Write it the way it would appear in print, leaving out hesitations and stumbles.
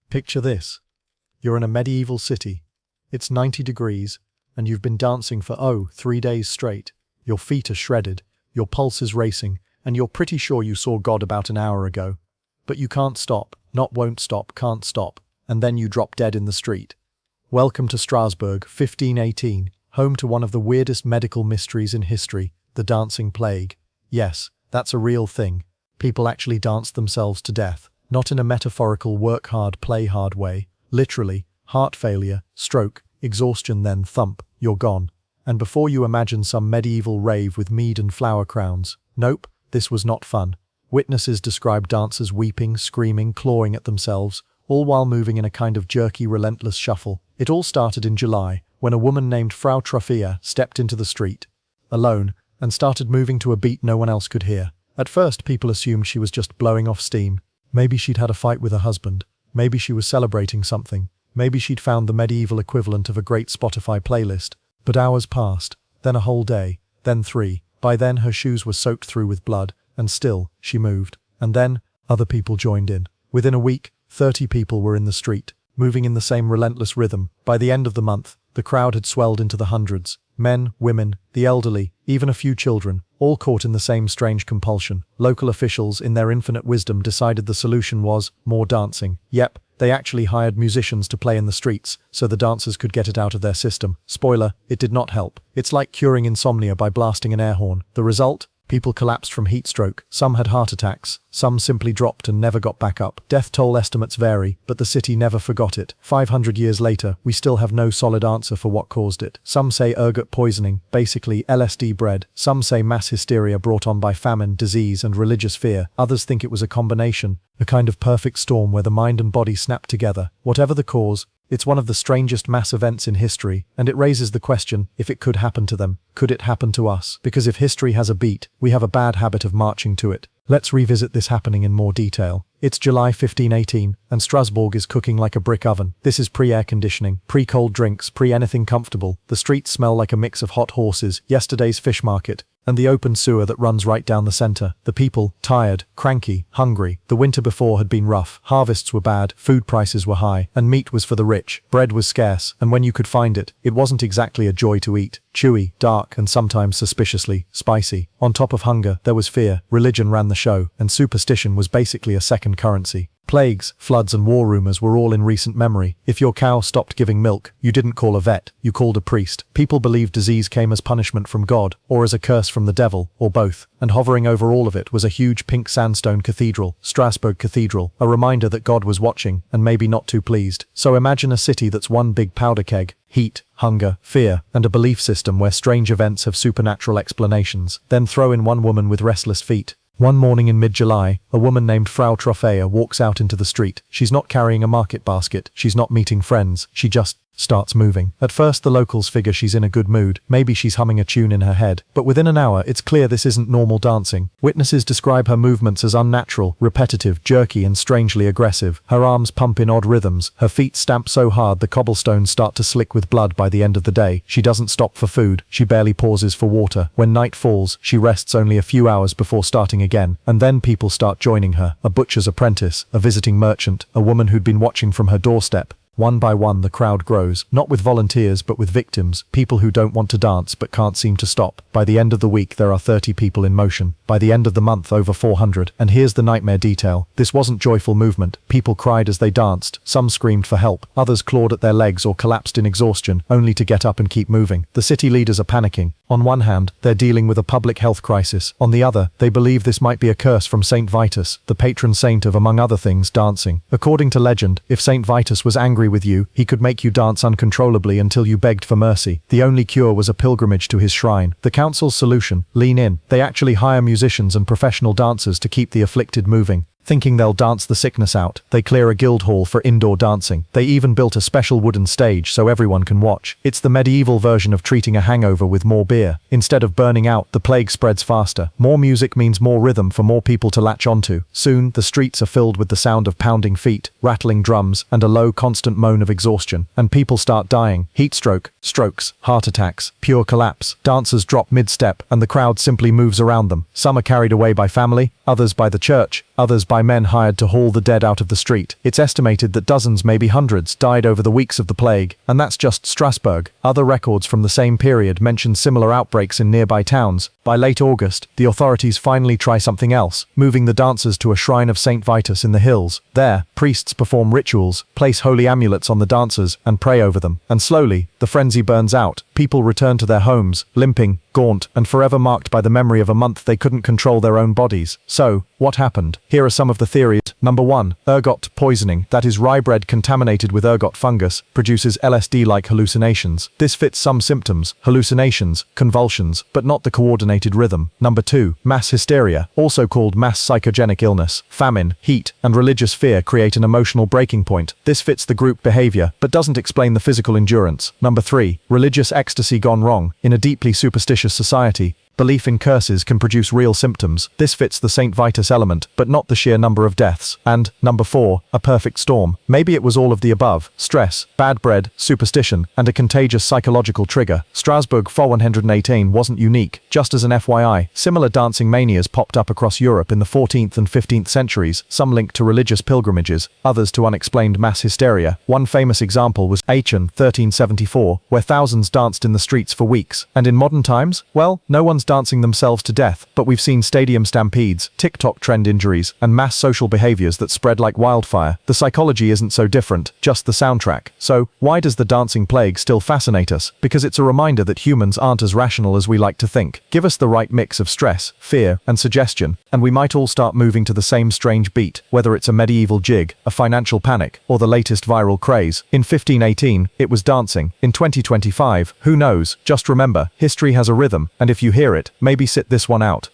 Picture this. You're in a medieval city. It's 90 degrees, and you've been dancing for 3 days straight. Your feet are shredded, your pulse is racing, and you're pretty sure you saw God about an hour ago. But you can't stop, won't stop, can't stop, and then you drop dead in the street. Welcome to Strasbourg, 1518, home to one of the weirdest medical mysteries in history, the dancing plague. Yes, that's a real thing. People actually danced themselves to death, not in a metaphorical work hard, play hard way. Literally, heart failure, stroke, exhaustion, then thump, you're gone. And before you imagine some medieval rave with mead and flower crowns, nope, this was not fun. Witnesses described dancers weeping, screaming, clawing at themselves, all while moving in a kind of jerky, relentless shuffle. It all started in July, when a woman named Frau Troffea stepped into the street, alone, and started moving to a beat no one else could hear. At first, people assumed she was just blowing off steam. Maybe she'd had a fight with her husband. Maybe she was celebrating something. Maybe she'd found the medieval equivalent of a great Spotify playlist. But hours passed, then a whole day, then 3. By then her shoes were soaked through with blood, and still, she moved. And then, other people joined in. Within a week, 30 people were in the street, moving in the same relentless rhythm. By the end of the month, the crowd had swelled into the hundreds. Men, women, the elderly, even a few children, all caught in the same strange compulsion. Local officials, in their infinite wisdom, decided the solution was more dancing. Yep, they actually hired musicians to play in the streets, so the dancers could get it out of their system. Spoiler, it did not help. It's like curing insomnia by blasting an air horn. The result? People collapsed from heat stroke, some had heart attacks, some simply dropped and never got back up. Death toll estimates vary, but the city never forgot it. 500 years later, we still have no solid answer for what caused it. Some say ergot poisoning, basically LSD bread. Some say mass hysteria brought on by famine, disease, and religious fear. Others think it was a combination, a kind of perfect storm where the mind and body snapped together. Whatever the cause, it's one of the strangest mass events in history, and it raises the question, if it could happen to them, could it happen to us? Because if history has a beat, we have a bad habit of marching to it. Let's revisit this happening in more detail. It's July 1518, and Strasbourg is cooking like a brick oven. This is pre-air conditioning, pre-cold drinks, pre-anything comfortable. The streets smell like a mix of hot horses, yesterday's fish market, and the open sewer that runs right down the center. The people, tired, cranky, hungry. The winter before had been rough. Harvests were bad, food prices were high, and meat was for the rich. Bread was scarce, and when you could find it, it wasn't exactly a joy to eat. Chewy, dark, and sometimes suspiciously spicy. On top of hunger, there was fear. Religion ran the show, and superstition was basically a second currency. Plagues, floods, and war rumors were all in recent memory. If your cow stopped giving milk, you didn't call a vet, you called a priest. People believed disease came as punishment from God, or as a curse from the devil, or both. And hovering over all of it was a huge pink sandstone cathedral, Strasbourg Cathedral, a reminder that God was watching, and maybe not too pleased. So imagine a city that's one big powder keg. Heat, hunger, fear, and a belief system where strange events have supernatural explanations. Then throw in one woman with restless feet. One morning in mid-July, a woman named Frau Troffea walks out into the street. She's not carrying a market basket, she's not meeting friends, she just starts moving. At first the locals figure she's in a good mood, maybe she's humming a tune in her head, but within an hour it's clear this isn't normal dancing. Witnesses describe her movements as unnatural, repetitive, jerky, and strangely aggressive. Her arms pump in odd rhythms, her feet stamp so hard the cobblestones start to slick with blood by the end of the day. She doesn't stop for food, she barely pauses for water. When night falls, she rests only a few hours before starting again, and then people start joining her. A butcher's apprentice, a visiting merchant, a woman who'd been watching from her doorstep. One by one the crowd grows, not with volunteers but with victims, people who don't want to dance but can't seem to stop. By the end of the week there are 30 people in motion. By the end of the month over 400. And here's the nightmare detail. This wasn't joyful movement. People cried as they danced, some screamed for help, others clawed at their legs or collapsed in exhaustion, only to get up and keep moving. The city leaders are panicking. On one hand, they're dealing with a public health crisis. On the other, they believe this might be a curse from Saint Vitus, the patron saint of, among other things, dancing. According to legend, if Saint Vitus was angry with you, he could make you dance uncontrollably until you begged for mercy. The only cure was a pilgrimage to his shrine. The council's solution? Lean in. They actually hire musicians and professional dancers to keep the afflicted moving. Thinking they'll dance the sickness out, they clear a guild hall for indoor dancing. They even built a special wooden stage so everyone can watch. It's the medieval version of treating a hangover with more beer. Instead of burning out, the plague spreads faster. More music means more rhythm for more people to latch onto. Soon, the streets are filled with the sound of pounding feet, rattling drums, and a low, constant moan of exhaustion. And people start dying. Heat stroke, strokes, heart attacks, pure collapse. Dancers drop mid-step, and the crowd simply moves around them. Some are carried away by family, others by the church, others by men hired to haul the dead out of the street. It's estimated that dozens, maybe hundreds, died over the weeks of the plague, and that's just Strasbourg. Other records from the same period mention similar outbreaks in nearby towns. By late August, the authorities finally try something else, moving the dancers to a shrine of Saint Vitus in the hills. There, priests perform rituals, place holy amulets on the dancers, and pray over them. And slowly, the frenzy burns out. People return to their homes, limping, gaunt, and forever marked by the memory of a month they couldn't control their own bodies. So, what happened? Here are some of the theories. Number 1. Ergot poisoning, that is rye bread contaminated with ergot fungus, produces LSD-like hallucinations. This fits some symptoms, hallucinations, convulsions, but not the coordinated rhythm. Number 2. Mass hysteria, also called mass psychogenic illness. Famine, heat, and religious fear create an emotional breaking point. This fits the group behavior, but doesn't explain the physical endurance. Number 3. Religious ecstasy gone wrong. In a deeply superstitious society, belief in curses can produce real symptoms. This fits the St. Vitus element, but not the sheer number of deaths. And, number 4, a perfect storm. Maybe it was all of the above: stress, bad bread, superstition, and a contagious psychological trigger. Strasbourg 418 wasn't unique. Just as an FYI, similar dancing manias popped up across Europe in the 14th and 15th centuries, some linked to religious pilgrimages, others to unexplained mass hysteria. One famous example was Aachen 1374, where thousands danced in the streets for weeks. And in modern times, well, no one's dancing themselves to death, but we've seen stadium stampedes, TikTok trend injuries, and mass social behaviors that spread like wildfire. The psychology isn't so different, just the soundtrack. So, why does the dancing plague still fascinate us? Because it's a reminder that humans aren't as rational as we like to think. Give us the right mix of stress, fear, and suggestion, and we might all start moving to the same strange beat, whether it's a medieval jig, a financial panic, or the latest viral craze. In 1518, it was dancing. In 2025, who knows? Just remember, history has a rhythm, and if you hear it, maybe sit this one out.